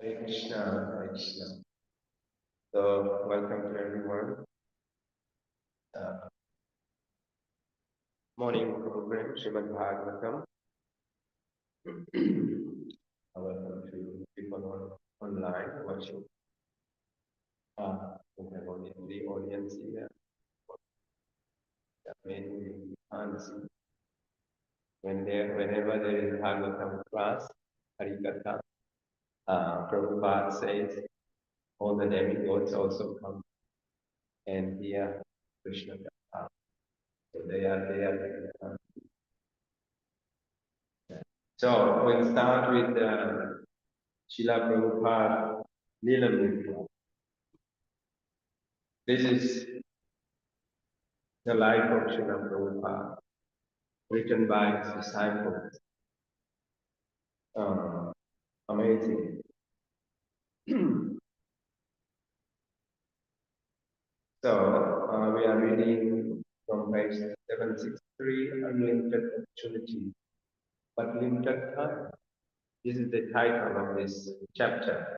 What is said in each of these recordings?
Hare Krishna, Hare Krishna. So, welcome to everyone. Uh, Morning program, Srimad Bhagavatam. Welcome to people online watching. We have only the audience here. Many can't see. Whenever there is Bhagavatam class, Harikatha, Prabhupada says all the demigods also come and hear Krishna Katha. So they are there. So we'll start with Srila Prabhupada Leela. This is the life of Srila Prabhupada, written by his disciples. Amazing. So we are reading from page 763, Unlimited Opportunity, but Limited Time. This is the title of this chapter.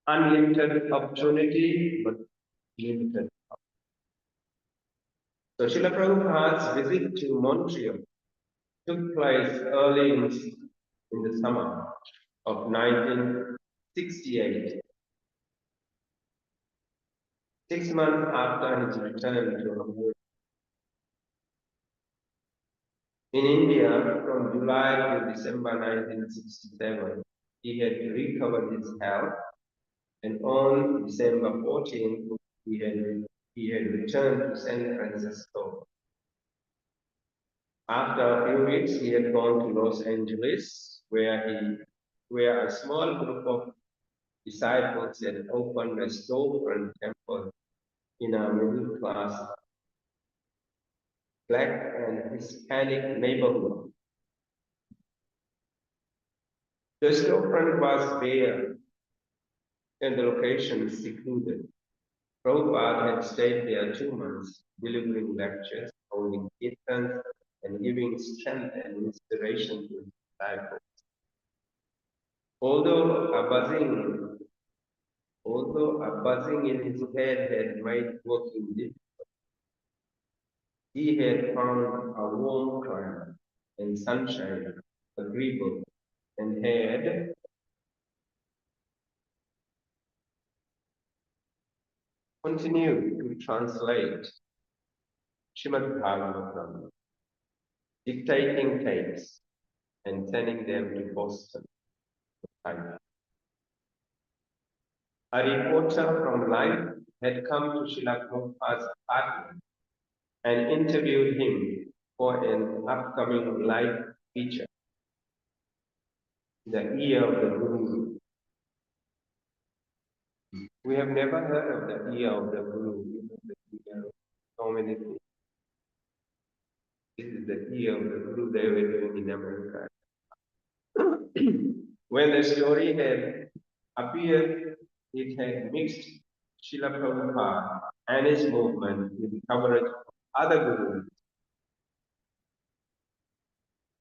Unlimited opportunity, but limited. So Srila Prabhupada's visit to Montreal took place early in the summer of 1968, 6 months after his return to America. In India, from July to December 1967, he had recovered his health, and on December 14th, he had returned to San Francisco. After a few weeks, he had gone to Los Angeles, where a small group of disciples had opened a storefront temple in a middle-class Black and Hispanic neighborhood. The storefront was bare and the location secluded. Prabhupada had stayed there 2 months, delivering lectures, holding kirtans, and giving strength and inspiration to his disciples. Although a buzzing in his head had made walking difficult, he had found a warm climate and sunshine agreeable, and had continued to translate Srimad Bhagavatam, dictating tapes and sending them to Boston. A reporter from Life had come to Srila Prabhupada's apartment and interviewed him for an upcoming live feature, The Ear of the Guru. We have never heard of the Ear of the Guru. So many things. This is the Ear of the Guru they were doing in America. When the story had appeared, it had mixed Srila Prabhupada and his movement with the coverage of other gurus.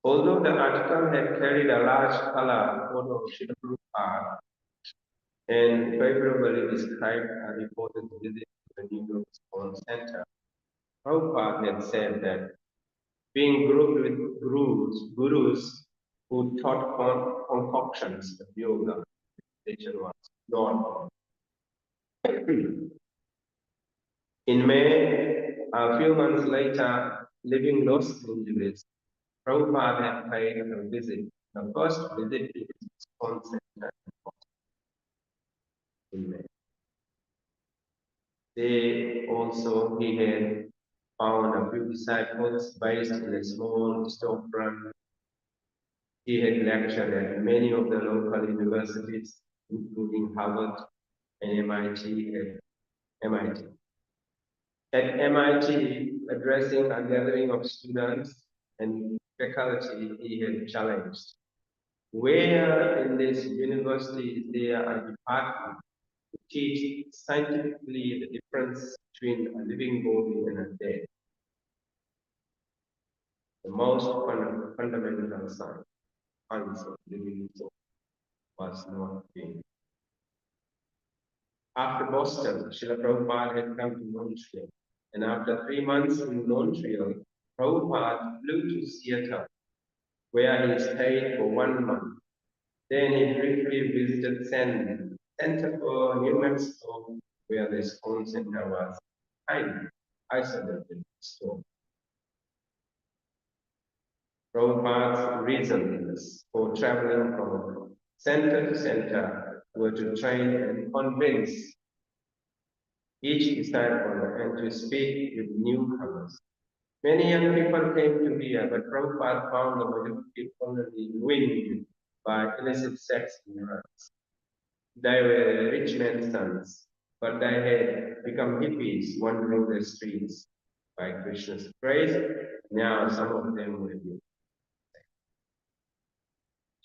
Although the article had carried a large color photo of Srila Prabhupada and favorably described a reported visit to the New York Science Center, Prabhupada had said that being grouped with gurus who taught concoctions of yoga meditation was not. In May, a few months later, leaving Los Angeles, Prabhupada had paid a visit, the first visit to his ISKCON center in May. He had found a few disciples based in a small storefront. He had lectured at many of the local universities, including Harvard and MIT. At MIT, addressing a gathering of students and faculty, he had challenged, where in this university is there a department to teach scientifically the difference between a living body and a dead? The most fundamental science of living soul was not being. After Boston, Srila Prabhupada had come to Montreal, and after 3 months in Montreal, Prabhupada flew to Seattle, where he stayed for 1 month. Then he briefly visited Center for New Mexico, where the ISKCON Center was highly isolated store. Prabhupada's reasons for traveling from center to center were to train and convince each disciple and to speak with newcomers. Many young people came to hear, but Prabhupada found the majority only winged by illicit sex and drugs. They were rich men's sons, but they had become hippies wandering the streets. By Krishna's grace, now some of them were here.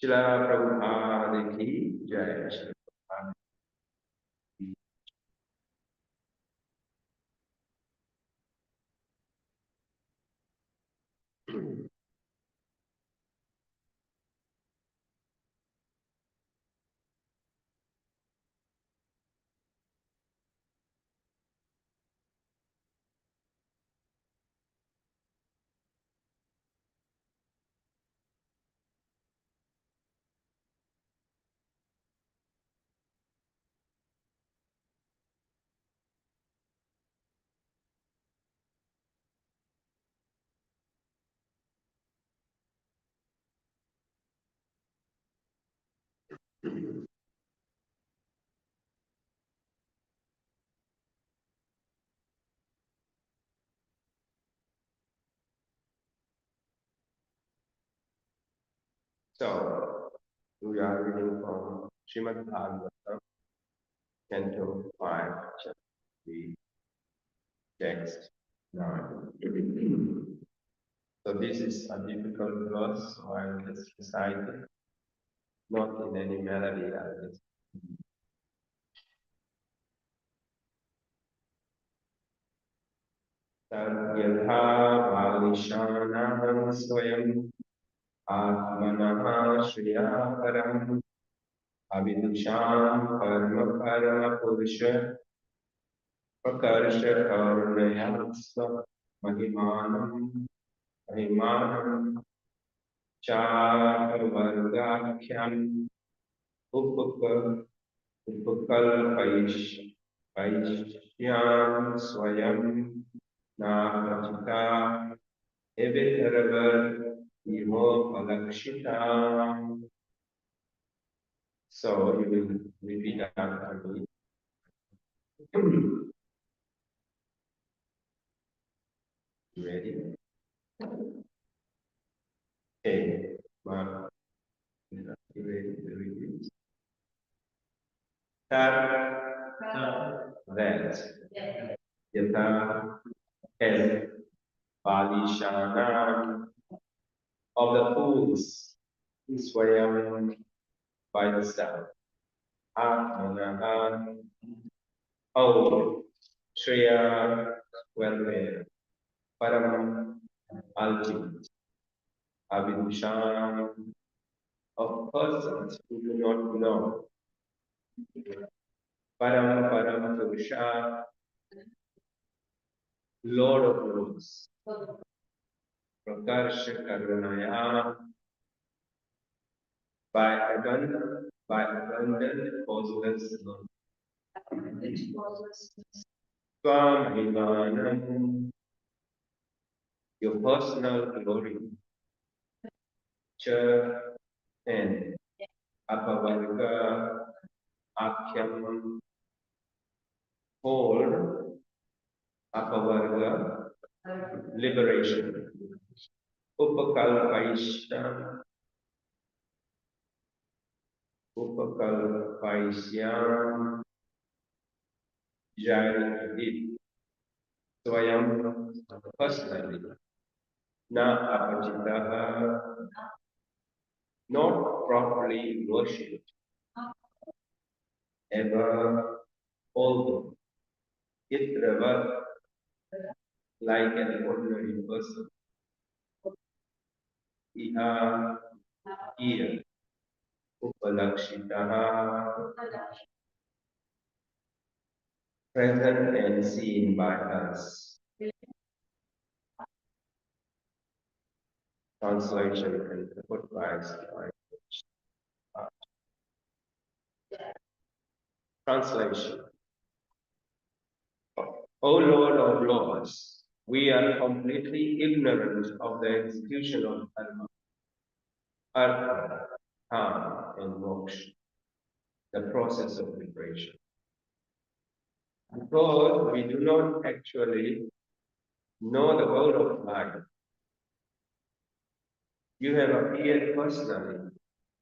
Srila Prabhupada ki Jai. Srila Prabhupada. So, we are reading from Srimad Bhagavatam, Canto 5, Chapter 3, Text 9. So this is a difficult verse while it's recited, not in any melody as it's यथा बालिशानां स्वयं आत्मनः श्रिया परम् अविदुषां कर्म परमपुरुष प्रकर्ष करुणया स्व महिमानं महिमानं चार्वर्गाख्यम् उपक उपकल्पयिष्यामि स्वयं नापचिता evitarava imopalakshita. So you will repeat after me. Ready? Okay. Mark. You ready to repeat? That. Yata. As. Balishana. Of the fools. Swayam. By the self. Atmanaha. Oh. Shriya. Welfare. Param. Ultimate. Avidushan. Of persons who do not know. Param Purusha, Lord of Lords. Prakarsha Karunaya, by abundant causeless love. Swamahimanam, your personal glory. Cha and Apavarga Akhyam, whole Apavarga, liberation. Upakalpaishya, Upakalpaishyam, Jayadit, Swayam, personally, Na Apachitaha, not properly worshipped, ever, although, Itravat, like an ordinary person, Iha, here, Upalakshitaha, present and seen by us. Translation and advice. Translation. O Lord of Lords, we are completely ignorant of the execution of dharma, artha, kama, and moksha, the process of liberation. Because we do not actually know the world of life, you have appeared personally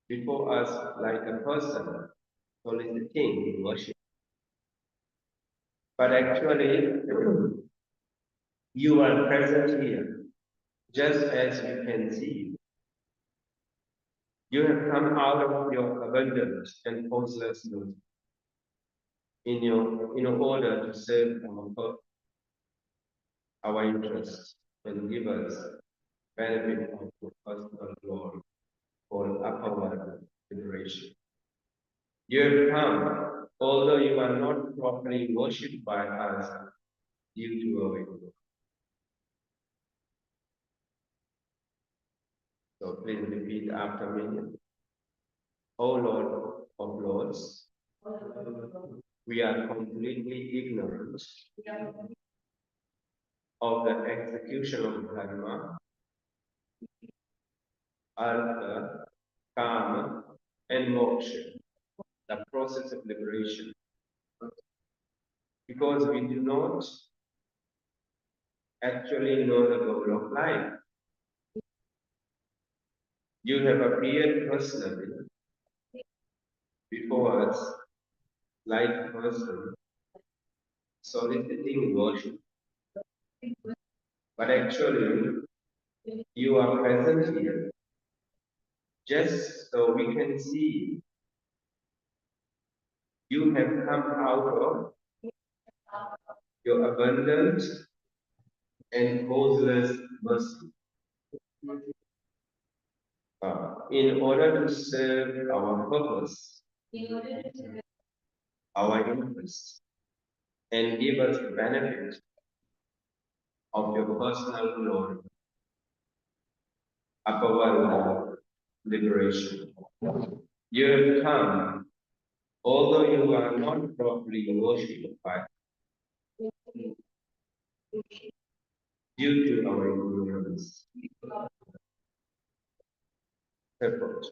before us like a person, soliciting worship. But actually, you are present here, just as we can see. You have come out of your abundant and causeless love in order to serve our interests and give us benefit of your personal glory for upward liberation. You have come, although you are not properly worshipped by us due to our ignorance. So please repeat after me. O Lord of Lords, we are completely ignorant of the execution of dharma, artha, kama, and moksha, the process of liberation. Because we do not actually know the goal of life. You have appeared personally before us like a person soliciting worship. But actually, you are present here just so we can see you have come out of your abundant and causeless mercy in order to serve our purpose, our interests, and give us the benefit of your personal glory, upward liberation. You have come, although you are not properly worshipped by due to our ignorance. Effort.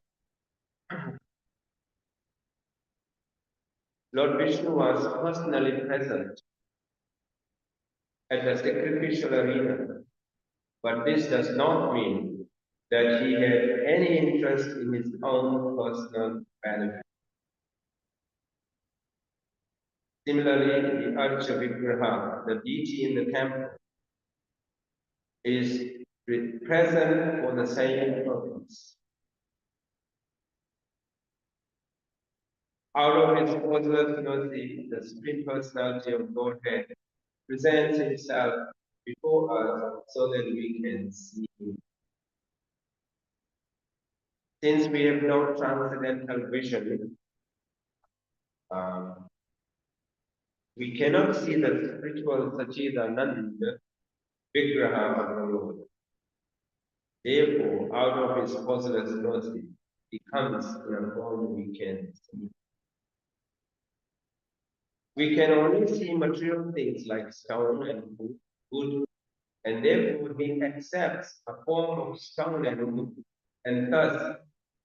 Lord Vishnu was personally present at the sacrificial arena, but this does not mean that he had any interest in his own personal benefit. Similarly, the Archa Vigraha, the deity in the temple, is present for the same purpose. Out of his causeless mercy, the Supreme Personality of Godhead presents himself before us so that we can see him. Since we have no transcendental vision, we cannot see the spiritual Sachidananda Vigraha of the Lord. Therefore, out of his causeless mercy, he comes in a form we can see. We can only see material things like stone and wood, and therefore he accepts a form of stone and wood, and thus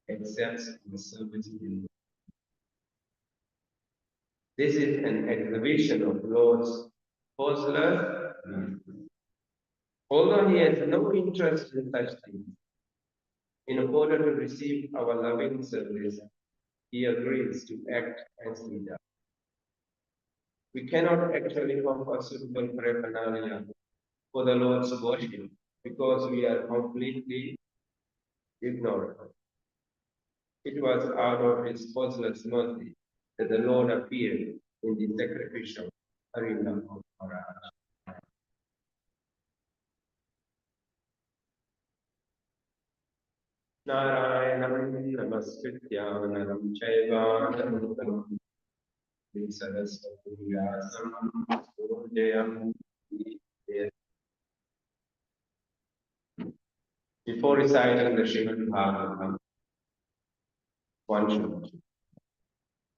accepts the service in. This is an exhibition of Lord's causeless mercy. Although he has no interest in such things, in order to receive our loving service, he agrees to act as he does. We cannot actually offer suitable paraphernalia for the Lord's worship because we are completely ignorant. It was out of his causeless mercy that the Lord appeared in the sacrificial arena of Maharaj. Narayanam namaskritya naram chaiva naram saraswati vyasam sudayam. Before reciting the Srimad Bhagavatam, one should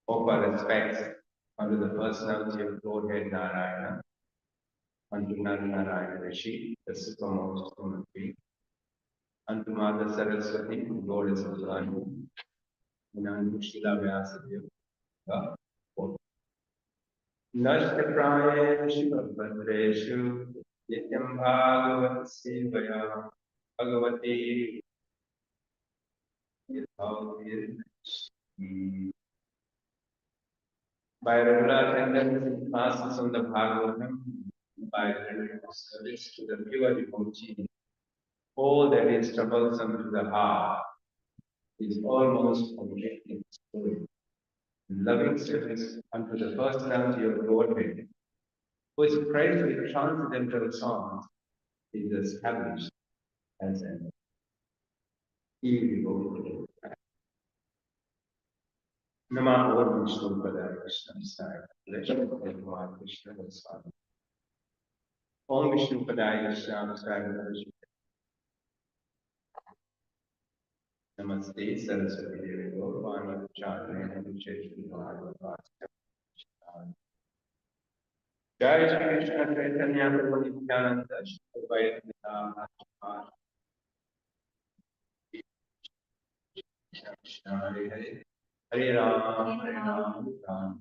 offer respects unto the personality of Godhead Narayana, unto Narayana Rishi, the supermost human being, unto Mother Saraswati, the goddess of learning, and unto Srila Vyasadeva, the Lord. Nashtaprayeshu Bhadreshu Nityam Bhagavat Sevaya Bhagavati Yadhavir. By regular attendance in classes on the Bhagavatam, by rendering service to the pure devotee, all that is troublesome to the heart is almost completely destroyed. Loving service unto the personality of Godhead, who is praised with transcendental songs, is established as an irrevocable fact. Namah Om Vishnu Padaya Krishna Style. Krishna Swami. Om Vishnu Padaya Krishna Style. Namaste Saraswati Devi Gaurvani Charane Visheshri Bhagavad. Jai Shri Krishna Chaitanya Prabhu Nityananda Shri Advaita Krishna Hare Hare Hare Ram, Hare Ram, Ram.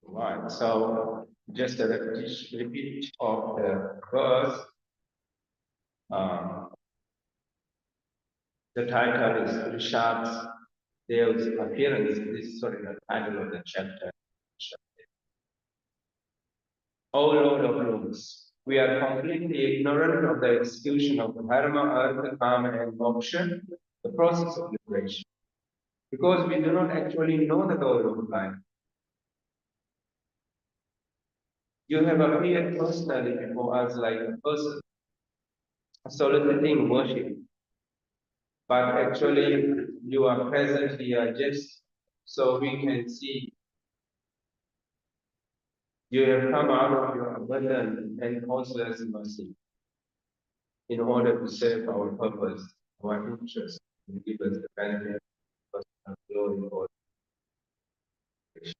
Right. So just a repeat of the verse. Um, the title is Rishabh's Dev's appearance. This is sorry, the title of the chapter. O Lord of Lords, we are completely ignorant of the execution of dharma, artha, kama, and moksha, the process of liberation, because we do not actually know the goal of life. You have appeared personally before us like a person soliciting worship, but actually you are present here just so we can see you have come out of your abundant and causeless mercy in order to serve our purpose, our interest, and give us the benefit of personal glory or salvation.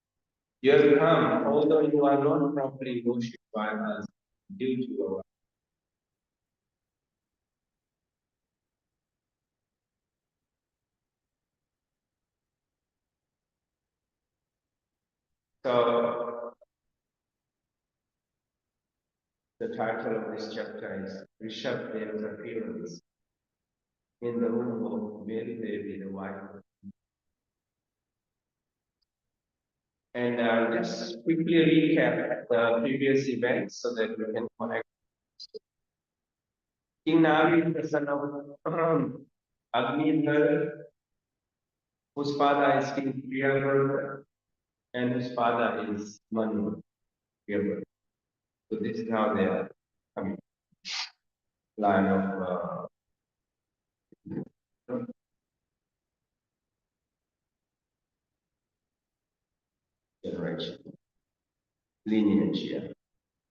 You have come, although you are not properly worshipped by us due to our. So the title of this chapter is Rishabh Dev's appearance in the womb of Mary Devi, the wife. And just quickly recap the previous events so that we can connect. King Navi is the son of Agni, whose father is King Priyavrata, and whose father is Manu Priyavrata. So this is how they are coming. Line of generation, lineage here.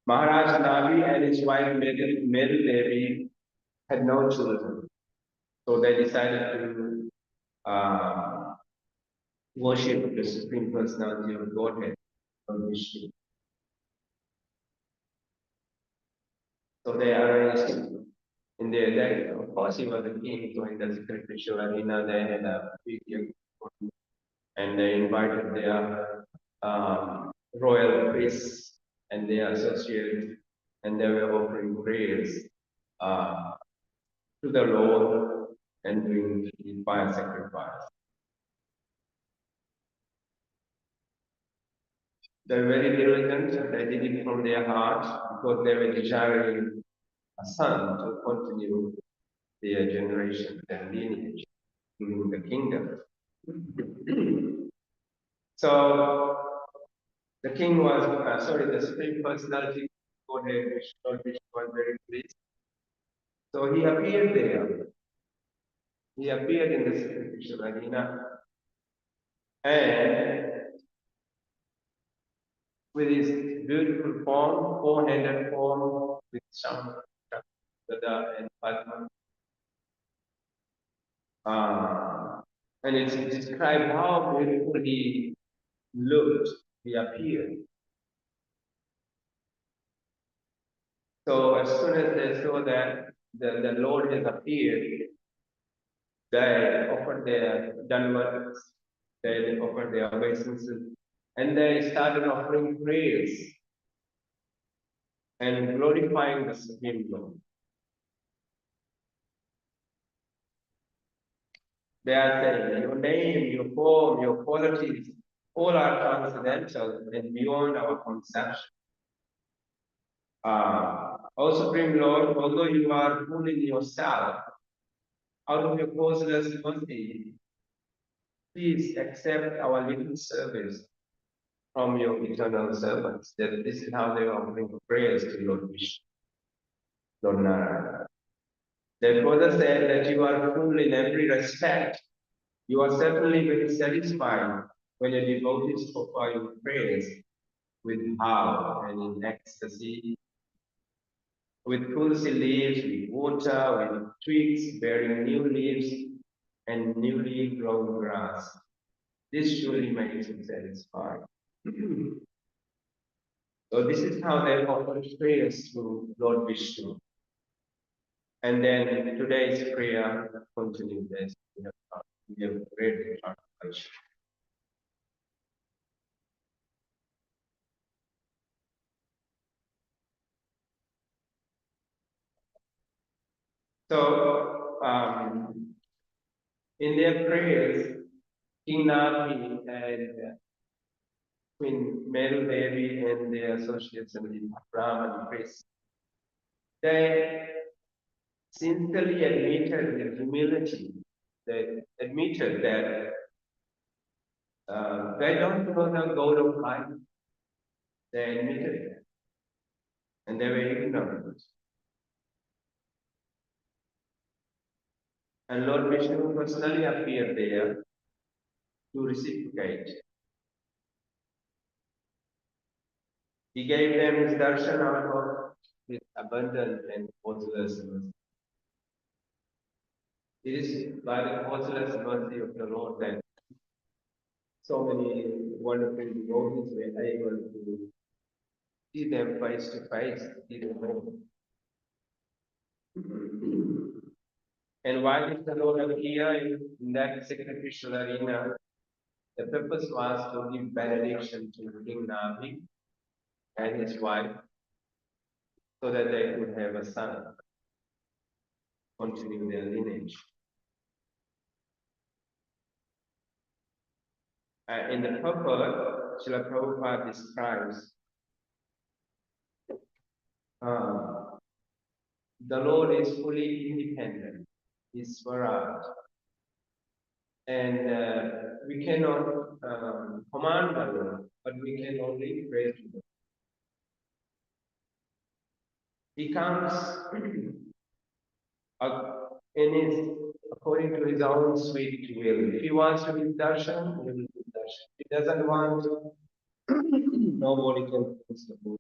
Maharaj Navi and his wife Mary Devi had no children, so they decided to worship the Supreme Personality of Godhead, Lord Vishnu. So they arranged in their day. Of course, he was the king, so in the sacrificial arena, they had a big and they invited their royal priests and their associates, and they were offering prayers uh, to the Lord and doing fire sacrifice. They're very diligent, they did it from their heart because they were desiring a son to continue their generation, their lineage, in the kingdom. So the king was, the Supreme Personality Godhead, which was very pleased. So he appeared there. He appeared in the sacrificial arena and with his beautiful form, four-headed form, with some Gada and Padma. And it's described how beautiful he looked, he appeared. So as soon as they saw that the Lord has appeared, they offered their danvats, they offered their obeisances, and they started offering praise and glorifying the Supreme Lord. They are saying, your name, your form, your qualities, all are transcendental and beyond our conception. O Supreme Lord, although you are full in yourself, out of your causeless mercy, please accept our little service from your eternal servants. That this is how they are offering prayers to Lord Vishnu, Lord Narayana. They further said that you are full in every respect. You are certainly very satisfied when your devotees offer you prayers with how and in ecstasy, with tulsi leaves, with water, with twigs bearing new leaves and newly grown grass. This surely makes you satisfied. So this is how they offer prayers to Lord Vishnu. And then today's prayer continues as we have read the translation. So, in their prayers, King Nabi and Queen Meru Devi and their associates and the Brahman priests, they sincerely admitted with humility, they admitted that they don't know the God of life. They admitted it, and they were ignorant. And Lord Vishnu personally appeared there to reciprocate. He gave them his darshan out of his abundant and causeless mercy. It is by the causeless mercy of the Lord that so many wonderful devotees were able to see them face to face, see them all. And why did the Lord appear in that sacrificial arena? The purpose was to give benediction to King Nabi and his wife so that they could have a son, continue their lineage. In the purport, Srila Prabhupada describes the Lord is fully independent, He's Swaraj, and we cannot command the Lord, but we can only pray to Him. He comes according to his own sweet will. If he wants to give darshan, he will give darshan. If he doesn't want to, nobody can force the Lord.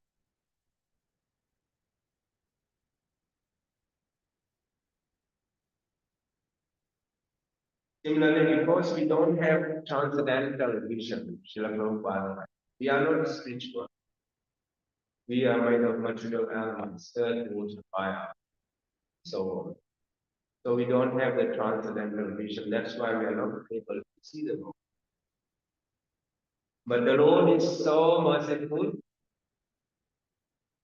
Similarly, because we don't have transcendental vision, Srila Prabhupada, we are not spiritual. We are made of material elements, earth, water, fire, so on. So we don't have the transcendental vision. That's why we are not able to see the Lord. But the Lord is so merciful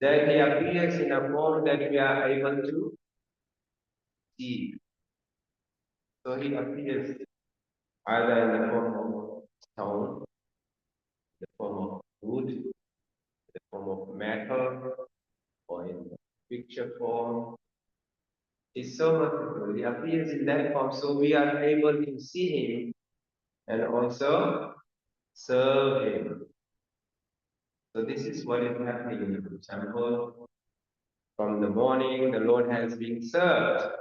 that He appears in a form that we are able to see. So He appears either in the form of stone, the form of wood, the form of metal, or in picture form. He's so merciful. He appears in that form, so we are able to see Him and also serve Him. So this is what is happening in the temple. From the morning, the Lord has been served.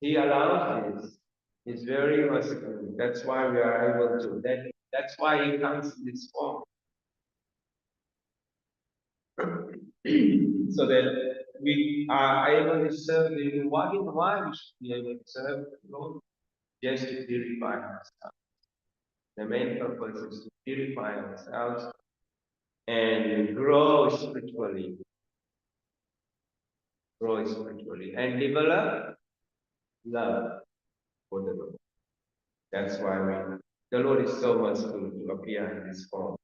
He allows this. He's very merciful. That's why we are able to. That's why He comes in this form. So that we are able to serve Him. Why we should be able to serve the Lord? Just to purify ourselves. The main purpose is to purify ourselves and grow spiritually. Grow spiritually and develop love for the Lord. That's why the Lord is so merciful to appear in this form.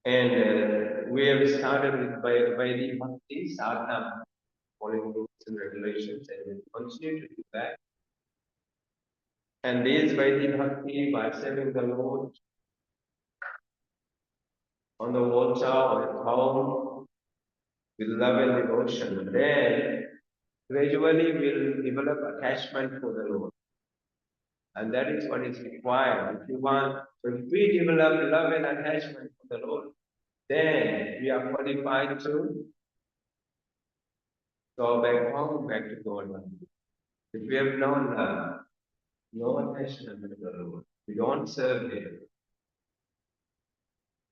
And we have started with Vaidhi Bhakti, sadhana, following rules and regulations, and we continue to do that. And this Vaidhi Bhakti, by serving the Lord on the altar or at home with love and devotion, then gradually we'll develop attachment for the Lord. And that is what is required. If we develop love and attachment for the Lord, then we are qualified to go back home, back to God. If we have no attachment to the Lord, we don't serve Him,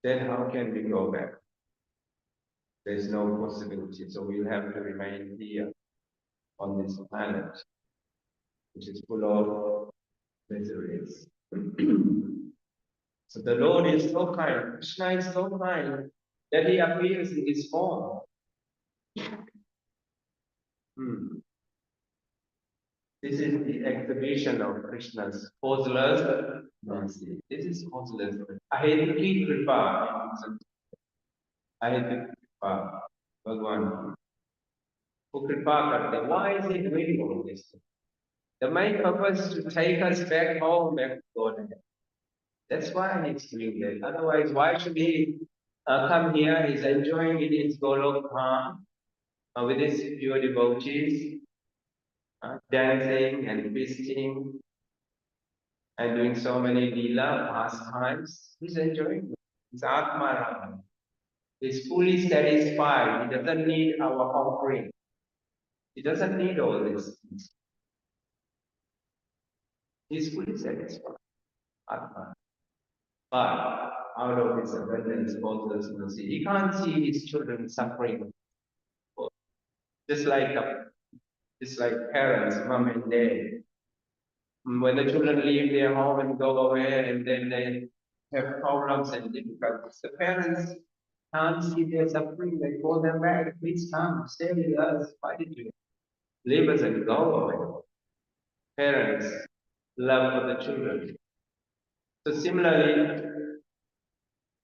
then how can we go back? There's no possibility. So we'll have to remain here on this planet, which is full of miseries. So the Lord is so kind. Krishna is so kind that He appears in this form. Hmm. This is the exhibition of Krishna's causeless mercy. This is causeless. Aheti kripa. Aheti kripa. Bhagwan. Who kripa karte. Why is he doing all this? The main purpose is to take us back home, back to God. That's why he's doing that. Otherwise, why should he come here? He's enjoying in his Golok Dham with his pure devotees, dancing and feasting and doing so many lila pastimes. He's enjoying it. He's Atmaram. He's fully satisfied. He doesn't need our offering. He doesn't need all these things. He's fully satisfied. Atma. But out of his abundance, boundless mercy, he can't see his children suffering. Just like just like parents, mom and dad. When the children leave their home and go away, and then they have problems and difficulties, the parents can't see their suffering. They call them back. Please come, stay with us. Why did you leave us and go away? Parents love for the children. So similarly,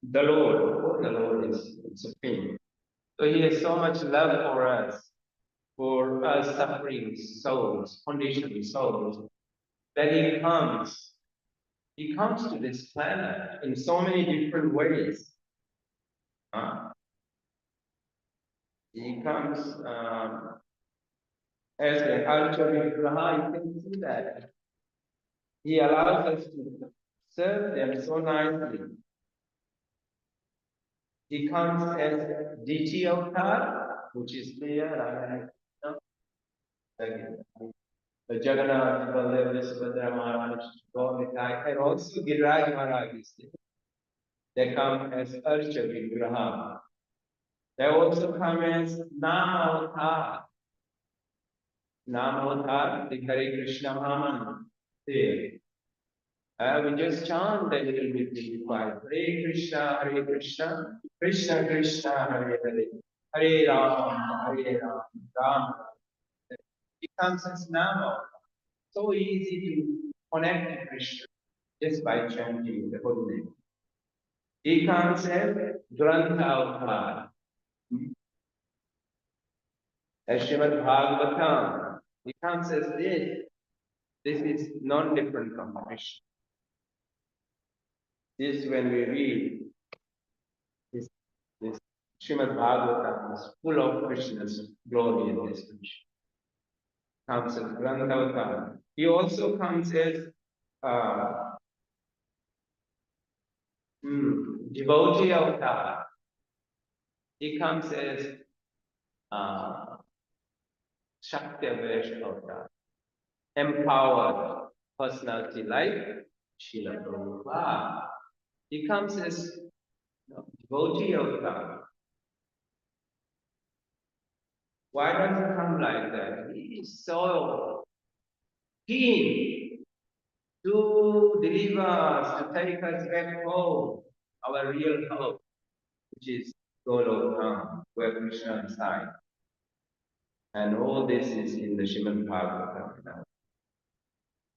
the Lord is supreme. So He has so much love for us suffering souls, conditioned souls, that He comes to this planet in so many different ways. He comes as a cultural Vigraha, you can see that. He allows us to serve them so nicely. He comes as DT avatar, which is there. The Jagannath, Baladev, Subhadra Maharaj, Govindai, and also Giraj Maharaj is there. They come as Archa Vigraha. They also come as Nama Avatar, the Hare Krishna Mahaman. There. We just chant a little bit dignified. Hare Krishna, Krishna Krishna, Hare Hare, Hare Ram, Ram. It comes as Nama. So easy to connect to Krishna just by chanting the holy name. He comes as Grantha Avatar, as Srimad Bhagavatam. He comes as this. This is non-different from Krishna. This when we read this Srimad Bhagavatam is full of Krishna's glory and description. Comes as Grantha. He also comes as devotee avatar. He comes as Shakti avatar, empowered personality like Srila Prabhupada. He comes as devotee avatar. Why does he come like that? He is so keen to deliver us, to take us back home, our real home, which is Golokam, where Krishna resides. And all this is in the Srimad Bhagavatam.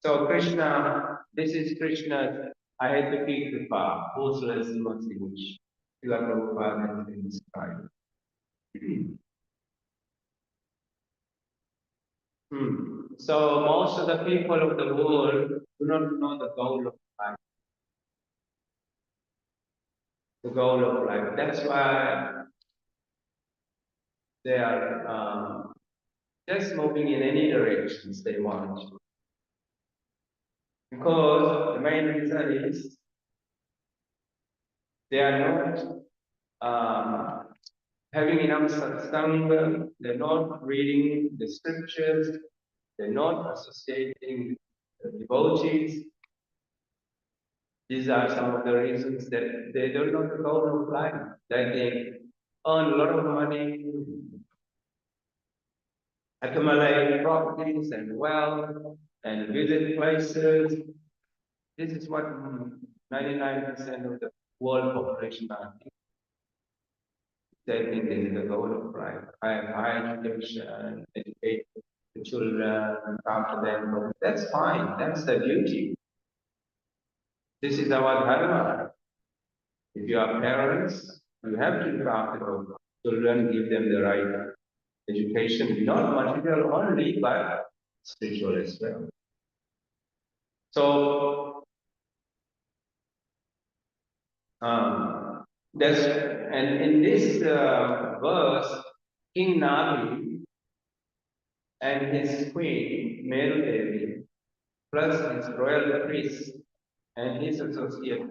So Krishna, this is Krishna's Ahetapi Kripa, causeless mercy, which Srila Prabhupada has been described. So most of the people of the world do not know the goal of life. The goal of life. That's why they are just moving in any directions they want. Because the main reason is they are not having enough satsanga, they're not reading the scriptures, they're not associating the devotees. These are some of the reasons that they don't know the goal of life. That they earn a lot of money, accumulate properties and wealth, and visit places. This is what 99% of the world population are thinking. They think this is the goal of life. I have high education, educate the children, and after them. That's fine. That's the duty. This is our dharma. If you are parents, you have to look after your children, give them the right education, not material only, but spiritual as well. So that's and in this verse, King Nabi and his queen Meru Devi, plus his royal priest and his associates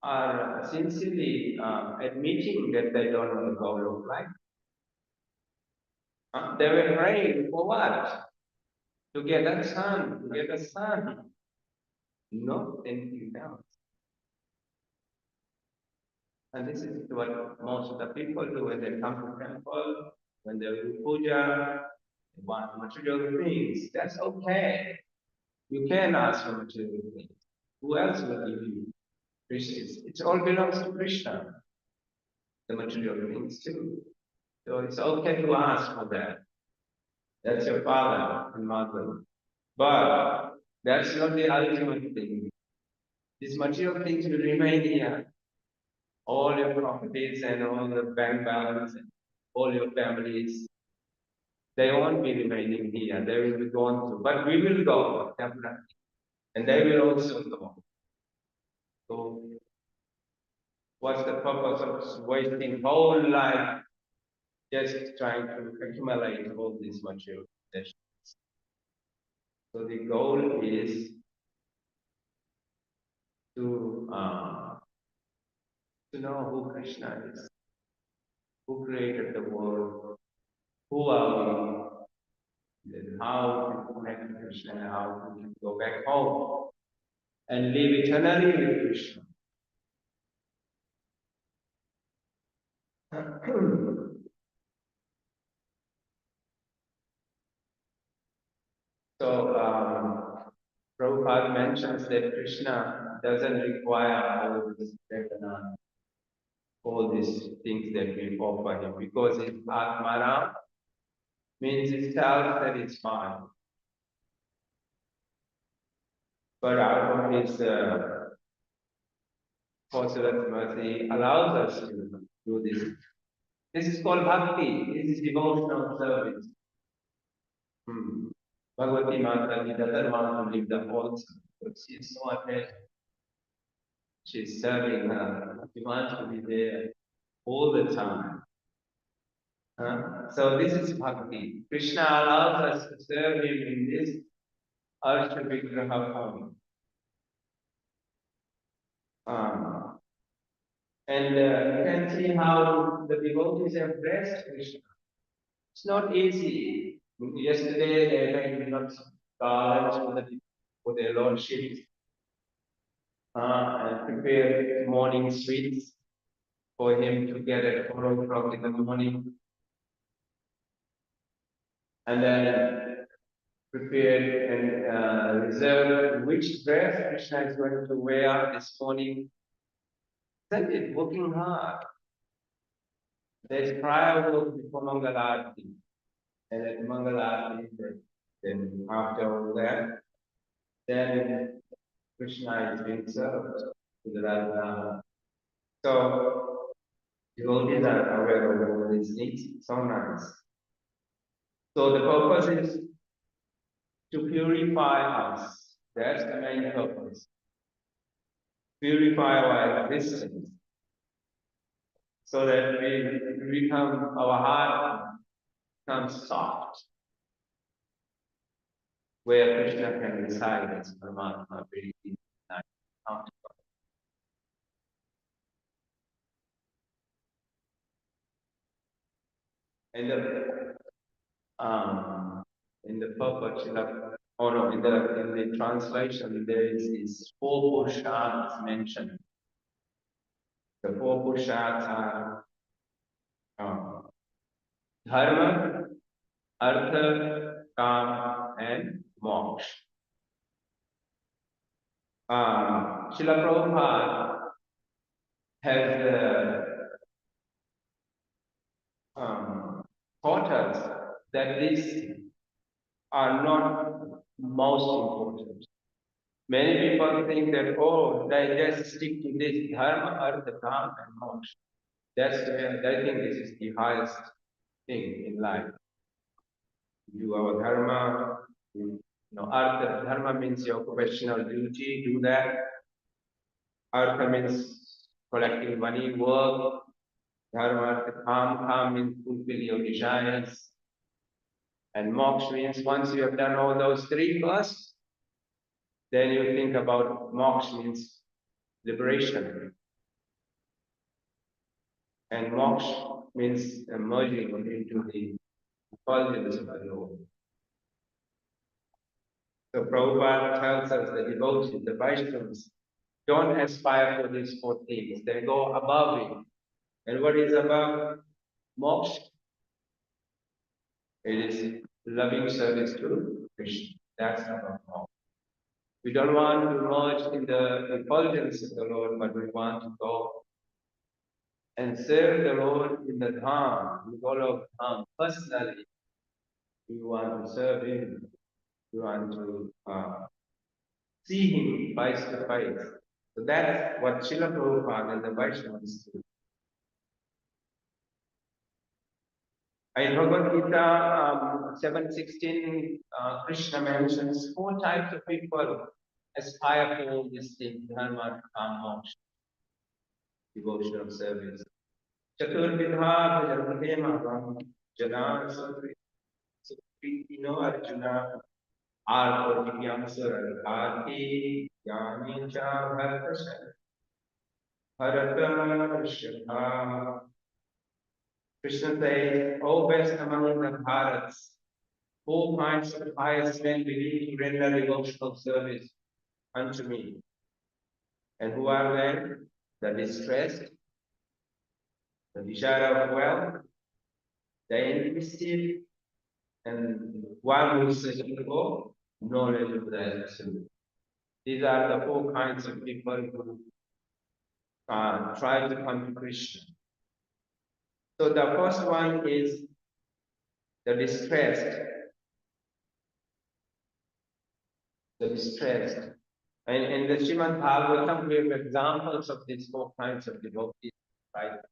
are sincerely admitting that they don't know the goal of life. They were praying for what? To get a son, to get a son, not anything else. And this is what most of the people do when they come to temple, when they do puja, they want material things. That's okay. You can ask for material things. Who else will give you? Krishna. It all belongs to Krishna, the material things too. So it's okay to ask for that. That's your father and mother. But that's not the ultimate thing. These material things will remain here. All your properties and all the bank balance and all your families, they won't be remaining here. They will be gone too. But we will go, definitely. And they will also go. So what's the purpose of wasting whole life just trying to accumulate all these material possessions? So the goal is to know who Krishna is, who created the world, who are we, then how to connect to Krishna, and how to go back home and live eternally with Krishna. So Prabhupada mentions that Krishna doesn't require all these things that we offer him because his Atmana means it's self-satisfied. But out of his fortunate mercy allows us to do this. This is called bhakti. This is devotional service. Bhagavati Mata doesn't want to leave the altar, but she is so attached. She's serving her. She wants to be there all the time. So this is bhakti. Krishna allows us to serve him in this Arshta Vigraha form. And you can see how the devotees have blessed Krishna. It's not easy. Yesterday they made lots of garlands for their lordship and prepared morning sweets for him to get at 4 o'clock in the morning. And then prepared and reserved which dress Krishna is going to wear this morning. Isn't it working hard? There's prior work before Mangalarti. And at Mangalarti, then after all that, then Krishna is being served to the Radha. So devotees are aware of all these things. So nice. So the purpose is to purify us. That's the main purpose. Purify our existence so that we become, our heart becomes soft, where Krishna can reside as Paramatma very deep and comfortable. And in the purpose of, oh no, in the translation there is these 4 Purusharthas mentioned. The 4 Purusharthas are Dharma, Artha, Kam, and Moksha. Srila Prabhupada has taught us that these are not most important. Many people think that, oh, they just stick to this dharma, artha, kam, and moksha. That's where they think this is the highest thing in life. Do our dharma, artha, dharma means your professional duty, do that. Artha means collecting money, work. Dharma, artha, kam means fulfill your desires. And moksha means once you have done all those three first, then you think about moksha means liberation. And moksha means merging into the fulfillment of the Lord. So Prabhupada tells us the devotees, the Vaishnavas, don't aspire for these four things. They go above it. And what is above moksha? It is loving service to Krishna. That's above moksha. We don't want to merge in the effulgence of the Lord, but we want to go and serve the Lord in the Dham, in all of Dham. Personally, we want to serve Him. We want to see Him face to face. So that's what Srila Prabhupada and the Vaishnavas do. In Bhagavad Gita 7:16, Krishna mentions four types of people aspire for this thing, dharma, kama, moksha, devotional service. Chaturvidha bhajarmate mavam jana sukriti arjuna arpodivyamsura bhati jnani cha bharata shraddha. Krishna says, O best among the Bharats, four kinds of pious men believe to render devotional service unto me. And who are they? The distressed, the desire of wealth, the enlisted, and one who is searching for knowledge of the absolute. These are the four kinds of people who try to come to Krishna. So the first one is the distressed. The distressed. And in the Srimad Bhagavatam, we have examples of these four kinds of devotees, right?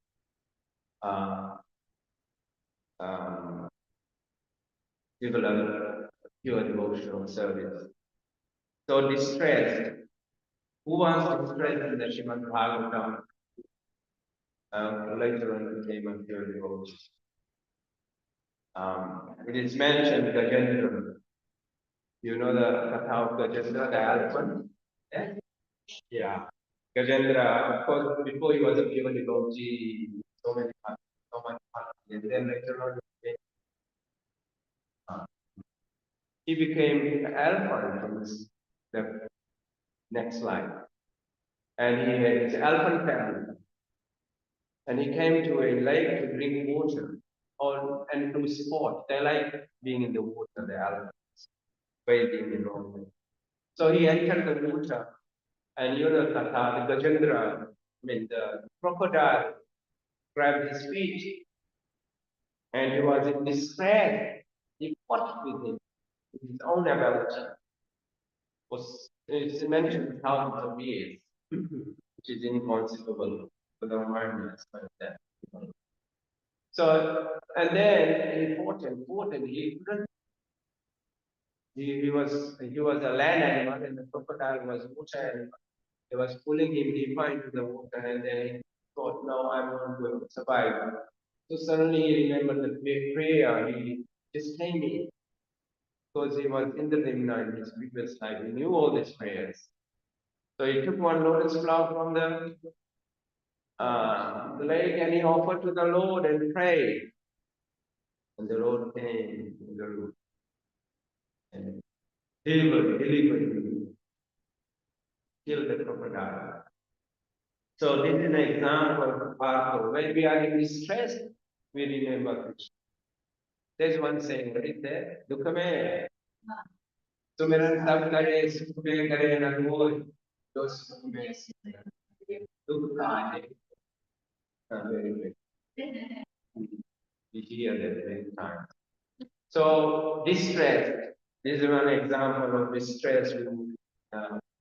Develop pure devotional service. So distressed. Who was distressed in the Srimad Bhagavatam? Later on became a pure devotee. It is mentioned Gajendra. You know the Katha of Gajendra, the elephant? Yeah. Yeah. Gajendra, of course, before he was a pure devotee, so much fun. And then later on, he became an elephant from the next line. And he had his elephant family. And he came to a lake to drink water and to sport. They like being in the water, the elephants, bathing and all that. So he entered the water, and you know, the Gajendra, the crocodile, grabbed his feet, and he was in despair. He fought with him, with his own ability. It's mentioned thousands of years, which is inconceivable for the mind like that. So, and then he fought and he couldn't. He was a land animal, and the crocodile was water animal. He was pulling him deeper into the water, and then he thought, "No, I'm not going to survive." So suddenly he remembered the prayer. He just came in because he was in the Limna in his previous life. He knew all these prayers. So he took one lotus flower from the lake, and he offered to the Lord and prayed. And the Lord came in the room and delivered him, killed the crocodile. So this is an example of powerful. When we are in distress, we remember Krishna. There's one saying, what is there? Dukkame. Sumiran sab kare, sukh mein kare na koi, to sukh mein dukh aane. Very good. We hear that many times. So distress. This is one example of distress with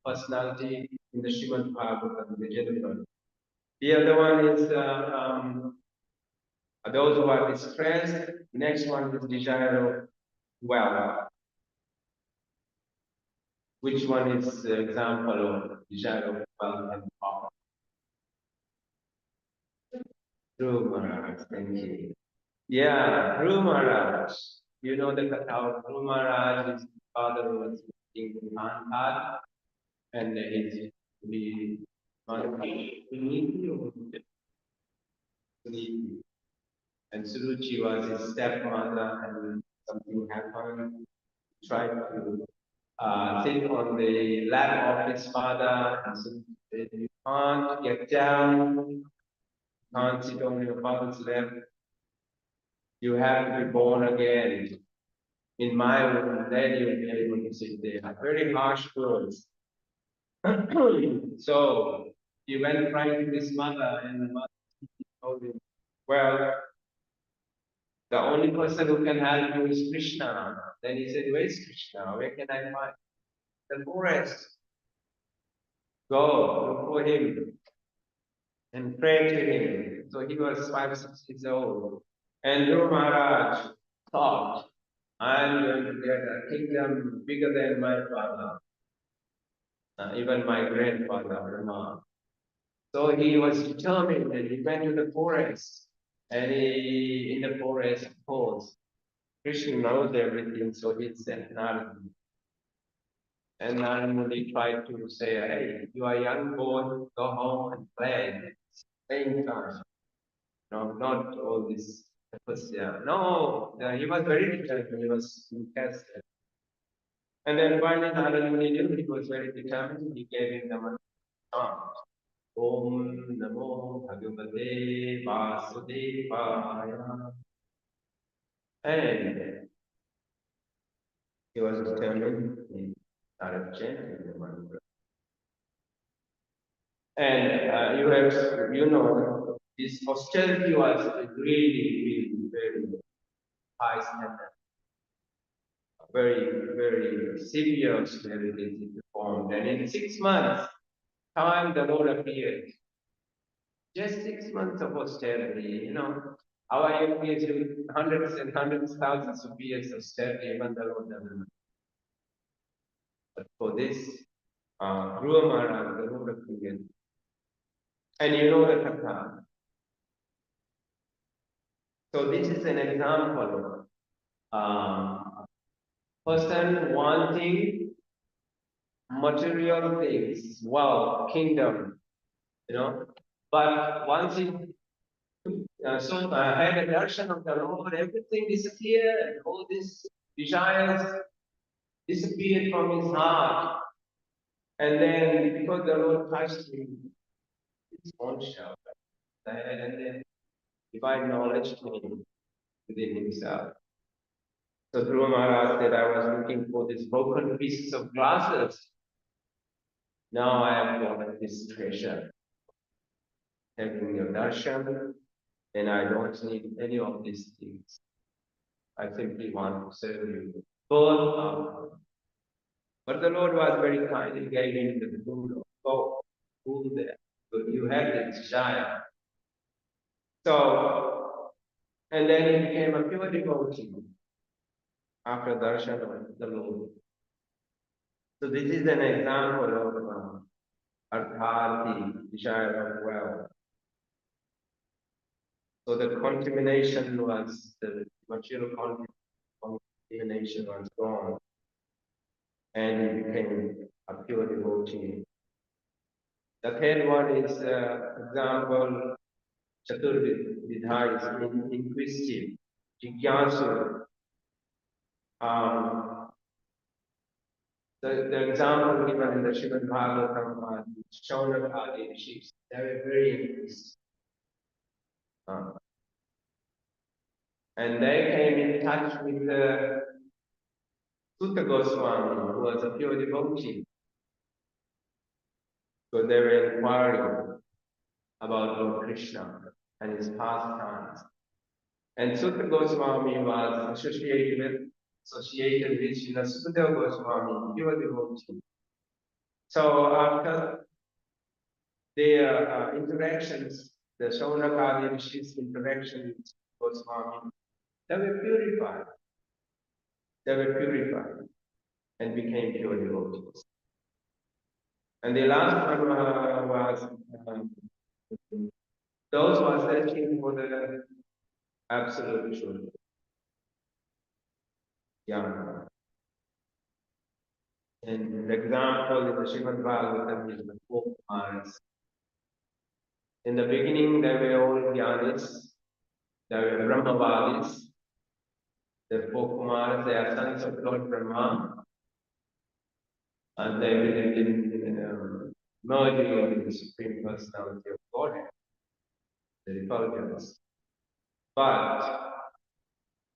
personality in the Srimad Bhagavatam, the gentleman. The other one is those who are distressed. Next one is desire of wealth. Which one is the example of desire of wealth and power? Dhruv Maharaj, thank you. Yeah, Dhruv Maharaj. You know the Katha of Dhruv Maharaj, his father was King Kandhar, and his the Suniti. And Suruchi was his stepmother, and something happened. He tried to sit on the lap of his father, and so you can't get down, you can't sit on your father's lap. You have to be born again in my womb, then you'll be able to sit there. Very harsh words. So he went crying to his mother, and the mother told him, well, the only person who can help you is Krishna. Then he said, where is Krishna? Where can I find? The forest. Go, look for him and pray to him. So he was 5, 6 years old. And Dhruv Maharaj thought, I'm going to get a kingdom bigger than my father, even my grandfather, Rama. So he was determined and he went to the forest. And in the forest, of course, Krishna knows everything, so he sent Narada. And Narada tried to say, hey, you are a young boy, go home and play. Playing time. No, not all this tapasya. No, he was very determined, he was interested. And then finally Narada Muni knew he was very determined, he gave him the mantra. Om Namo Bhagavate Vasudevaya. And he was determined, he started chanting the mantra. And you know, this austerity was really very high standard. Very, very severe austerity performed. And in 6 months' time, the Lord appeared. Just 6 months of austerity, you know. Our MPs do hundreds and hundreds, thousands of years of austerity, even the Lord doesn't. But for this, Dhruva Maharaj, the Lord appeared. And you know the Katha. So this is an example of person wanting material things, wealth, kingdom, you know. But once he had a darshan of the Lord, everything disappeared, and all these desires disappeared from his heart. And then because the Lord touched him, his own self, and then divine knowledge came within himself. So Dhruva Maharaj said, I was looking for these broken pieces of glasses. Now I have got this treasure. Having your darshan, and I don't need any of these things. I simply want to serve you. But the Lord was very kind and gave him the food of gold. Food there. So you have the desire. So, and then he became a pure devotee after darshan of the Lord. So this is an example of arthati, desire of wealth. So the contamination was, the material contamination was gone, and he became a pure devotee. The third one is example, Chaturvidha is inquisitive, Jigyasu. The example given in the Srimad Bhagavatam are Shaunakadi rishis. They were very inquisitive. And they came in touch with Sutta Goswami, who was a pure devotee. So they were inquiring about Lord Krishna and his pastimes. And Sutta Goswami was associated with Srila Sukadeva Goswami, pure devotee. So after their interactions, the Shaunakadi Rishi's interaction with Goswami, they were purified. They were purified and became pure devotees. And the last one was those who are searching for the absolute truth. Yeah. And the example in the Srimad Bhagavatam is the four Kumaras. In the beginning, they were all Jnanis, they were Brahmavadis. The four Kumaras, they are sons of Lord Brahma, and they believed in merging into the Supreme Personality of Godhead, the refulgence. But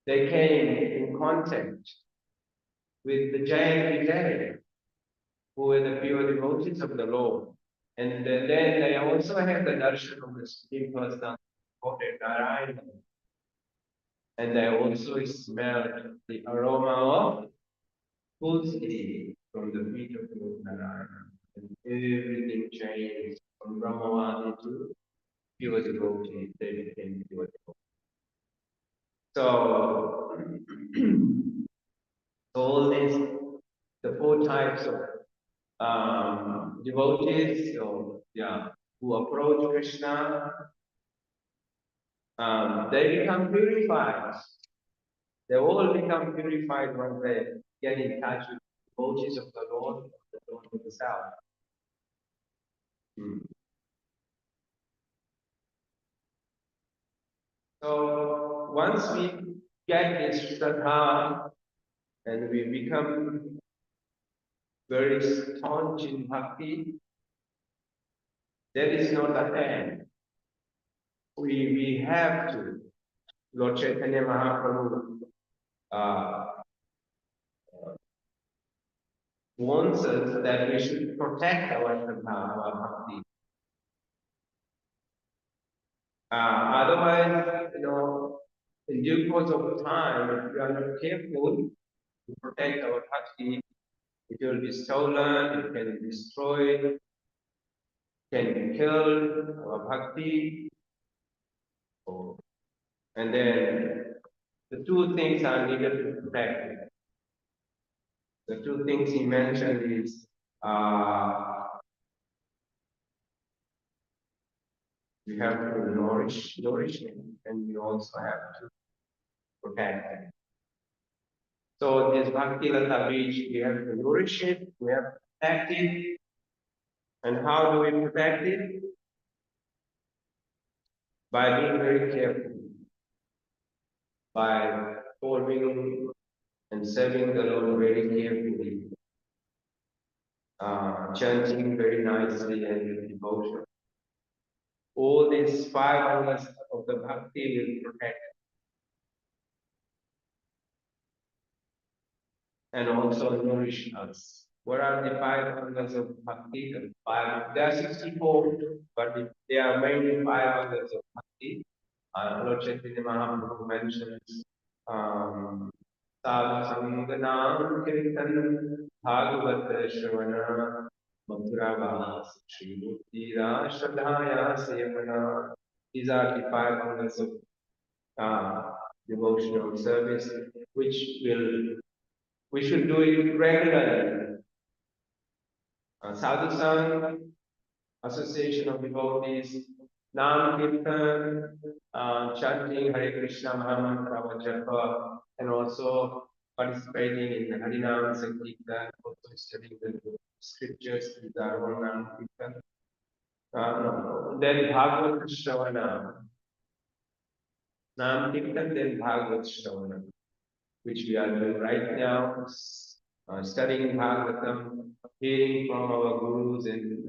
they came in contact with the Jain Vijay, who were the pure devotees of the Lord. And then they also had the darshan of the Supreme Personality of Narayana. And they also smelled the aroma of Tulsi from the feet of Lord Narayana. And everything changed from Brahmavadi to pure devotee. They became pure devotee. So, all these, the four types of devotees, who approach Krishna, they become purified. They all become purified when they get in touch with the devotees of the Lord of the South. So once we get this Shraddha and we become very staunch in bhakti, there is not a end. We have to. Lord Chaitanya Mahaprabhu warns us that we should protect our Shraddha, our bhakti. Otherwise, in due course of time, if we are not careful to protect our bhakti, it will be stolen, it can be destroyed, can be killed, our bhakti. And then the two things are needed to protect. The two things he mentioned is we have to nourish him, and we also have to protect him. So this Bhakti Lata Beach, we have to nourish it, we have to protect it. And how do we protect it? By being very careful, by following and serving the Lord very carefully, chanting very nicely and with devotion. All these 5 hours of the bhakti will protect and also nourish us. What are the 5 hours of bhakti? There are 64, but there are mainly 5 hours of bhakti. Lord Chaitanya Mahaprabhu mentions Sadhu Kirtan Bhagavata Shravana Mathura Sri Muktira Shraddhaya Sevana. These are the 5 hours of devotional service, which we should do it regularly. Sadhu Sangh, Association of Devotees, Nam Kirtan, chanting Hare Krishna Mahamantra Japa, and also participating in Harinam Sankirtan, also studying the scriptures with our own Nam Kirtan. Then Bhagavad Shravana. Nam Kirtan, then Bhagavad Shravana, which we are doing right now, studying Bhagavatam, hearing from our gurus and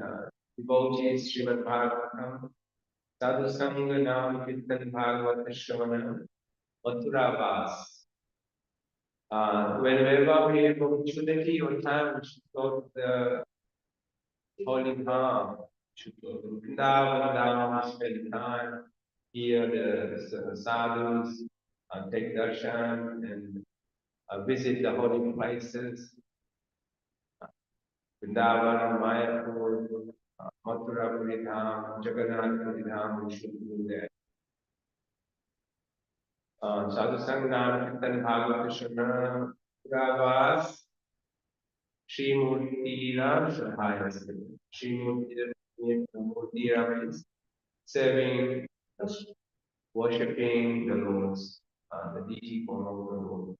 devotees, Srimad Bhagavatam, Sadhu Sangha Nam Kirtan Bhagavata Shravana, Mathura Vas. Whenever we have opportunity or time, we should go to the holy Dham, should go to Vrindavan, spend time, hear the sadhus, take darshan and visit the holy places, Vrindavan, Mayapur, Mathura Puri Dham, Jagannath Puri Dham, we should do that. Sadhu Sangha, Kirtan Bhagavad Krishna, Puravas, Shri Murtira Sahayasya. Shri Murtira means serving, worshipping the Lords, the deity form of the Lord.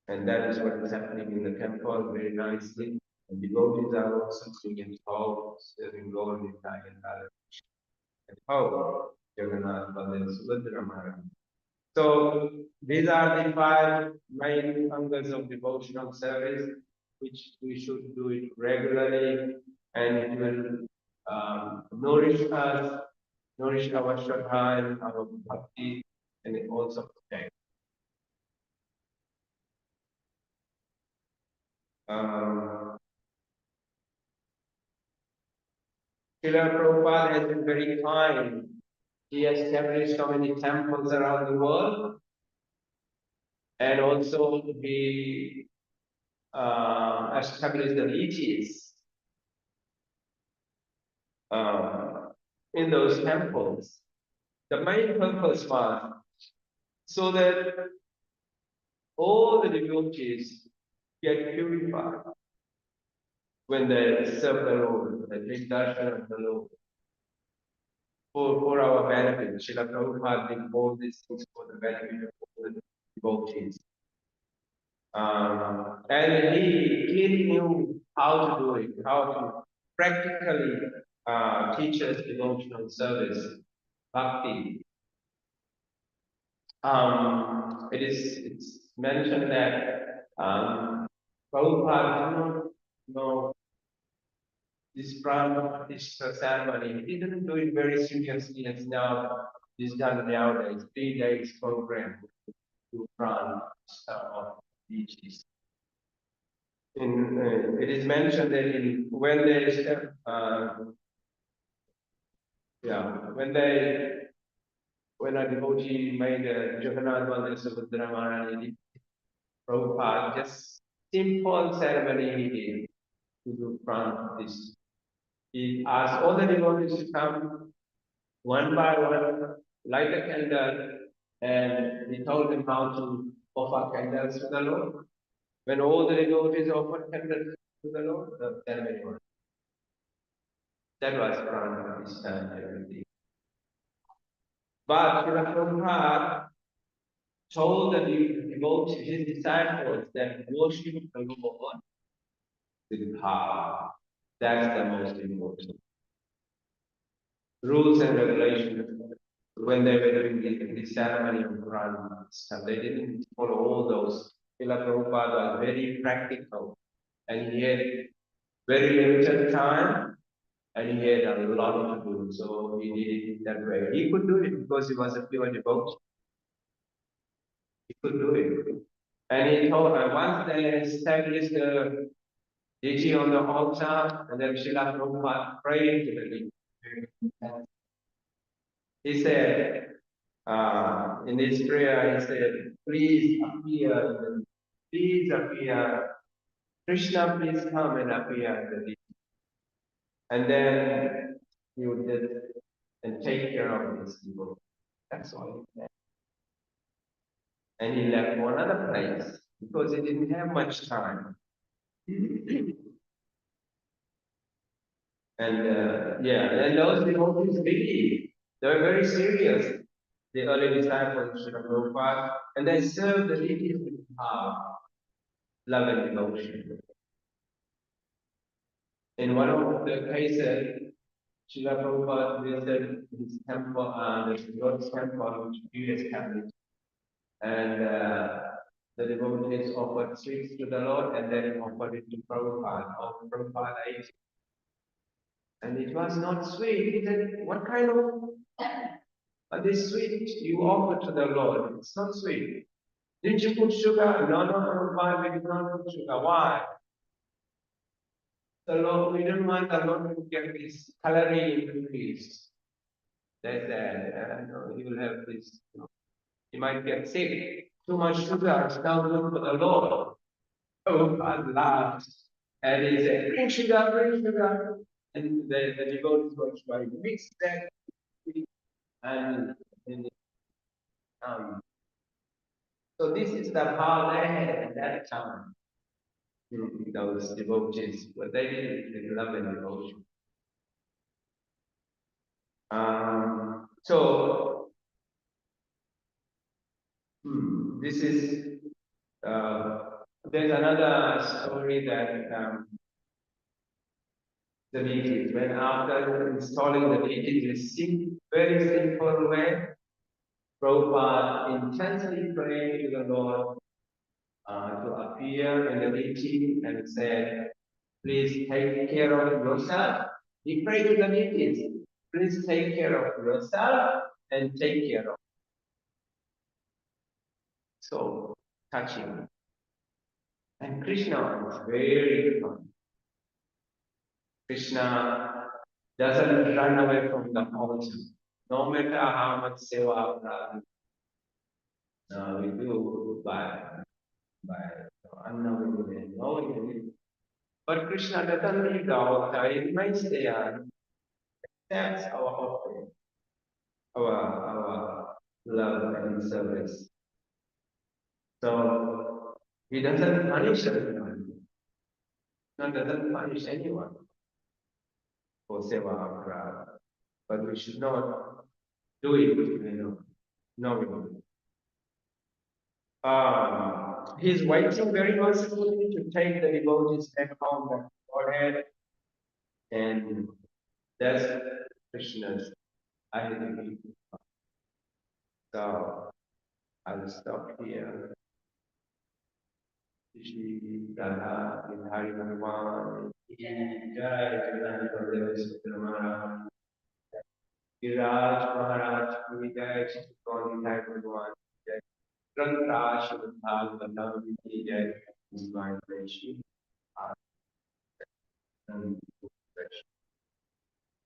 And that is what is happening in the temple very nicely. And devotees are also singing songs, serving Lord in Thailand. And how Jagannath Baladev Subhadra Maharaj. So these are the five main angas of devotional service, which we should do it regularly, and it will nourish us, nourish our shraddha and our bhakti, and it also protect. Srila Prabhupada has been very kind. He has established so many temples around the world, and also he established the deities in those temples. The main purpose was so that all the devotees get purified when they serve the Lord, they take darshan of the Lord. For our benefit, Srila Prabhupada did all these things for the benefit of all the devotees. And he knew how to do it, how to practically teach us devotional service, bhakti. It's mentioned that Prabhupada did not know this ceremony. He didn't do it very seriously as now is done nowadays. 3 days program to run some of beaches. It is mentioned that when a devotee made a Jagannath Baladev Subhadra Maharaj, Prabhupada just simple ceremony he did to do front this. He asked all the devotees to come one by one, light a candle, and he told them how to offer candles to the Lord. When all the devotees offered candles to the Lord, the ceremony was. That was front this time everything. But Srila Prabhupada told the devotees, his disciples, that worship the Lord with power. That's the most important. Rules and regulations, when they were doing the ceremony of Quran stuff, they didn't follow all those. Srila Prabhupada was very practical, and he had very limited time, and he had a lot to do, so he did it that way. He could do it because he was a pure devotee. He could do it. And he told her, once they established the deity on the altar, and then Srila Prabhupada prayed to the deity. He said, in his prayer, he said, please appear, please appear. Krishna, please come and appear in the deity. And then he would just and take care of these people. That's all he said. And he left for another place because he didn't have much time. And those devotees believe. They were very serious. The early disciples of Srila Prabhupada, and they served the deities with love and devotion. In one of the cases, Srila Prabhupada visited his temple, the Lord's temple, which he established, and the devotees offered sweets to the Lord and then offered it to Prabhupada. Prabhupada ate it. And it was not sweet. He said, what kind of this sweet you offer to the Lord? It's not sweet. Did you put sugar? No, Prabhupada, we did not put sugar. Why? The Lord, we don't want the Lord to get this calorie increase. That's that. And he will have this. You might get sick. Too much sugar is not good for the Lord. Prabhupada laughed and he said, bring sugar, bring sugar. And the devotees were trying to mix that and, and so this is the power they had at that time. Those devotees, what they did in love and devotion. So this is there's another story that the deities, when after installing the deities, very simple way, Prabhupada intensely prayed to the Lord to appear in the deity and said, please take care of yourself. He prayed to the deities, please take care of yourself and take care of. So touching. And Krishna is very fun. Krishna doesn't run away from the altar. No matter how much seva we do by unknowingly and knowingly. But Krishna doesn't leave the altar, he remains there. That's our offering, our love and service. So he doesn't punish everyone. Krishna doesn't punish anyone for seva or but we should not do it, knowingly. He's waiting very mercifully to take the devotees back home, back to Godhead, and that's Krishna's identity. So I'll stop here. Shri Radha Hari Bhagavan Jai Jagannath Baladev Subhadra Maharaj Viraj Maharaj Ki Jai Shri Gauri Hari Bhagavan Jai Granth Bhagavatam Ki Jai Divine Shri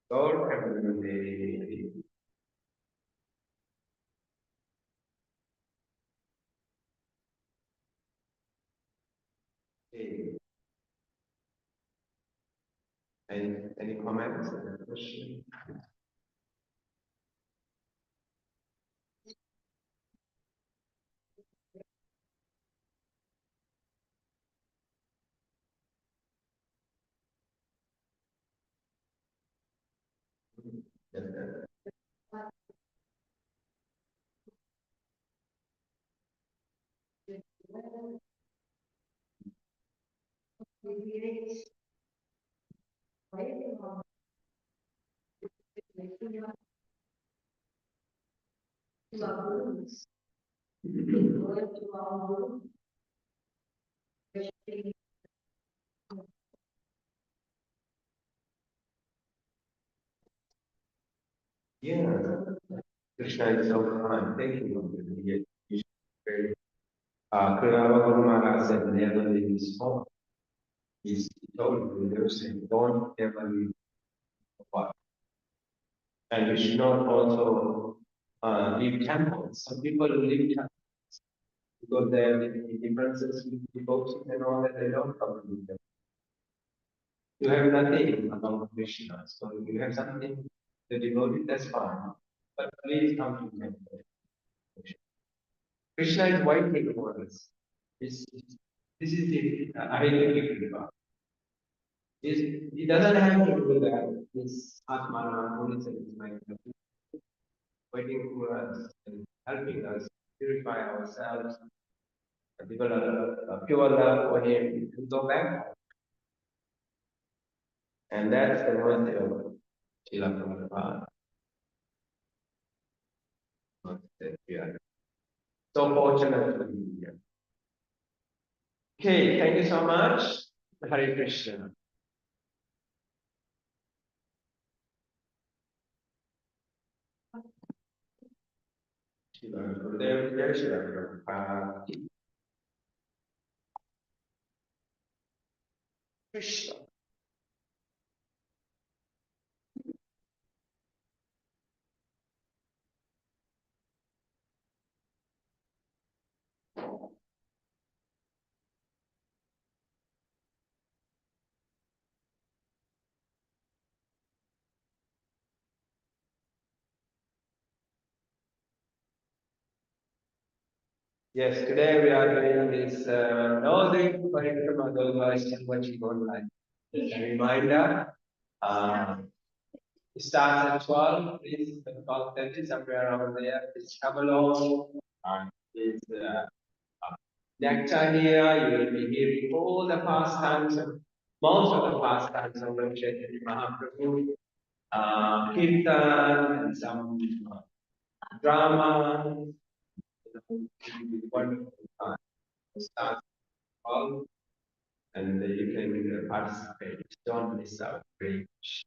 God Heavenly. Any comments or questions? Yeah, Krishna is so kind. Thank you. Kurava Guru Maharaj said, never leave his home. He told leaders, don't ever leave the body. And we should not also leave temples. Some people leave temples because they have differences with devotees and all that, they don't come to them. You have nothing about Krishna, so if you have something, the devotee, that's fine. But please come to temple. Krishna is waiting for us. This is the identity. He doesn't have to do that. This Atmana, Holy Spirit is waiting for us and helping us purify ourselves, develop a pure love for Him, and go back. And that's the mercy of Srila Prabhupada. We are so fortunate to be here. Okay, thank you so much. Hare Krishna. Srila Gurudev Jai, Srila Prabhupada. Krishna. Yes, today we are doing this Nordic Parikrama Dolvasham watching online. Just a reminder, it starts at 12, please, 12:30, somewhere around there. Please come along. Please, next time here, you will be hearing all the pastimes, most of the pastimes of Lord Chaitanya Mahaprabhu, kirtan, and some drama. Wonderful time. Start all, and you can participate. Don't miss out. Very much.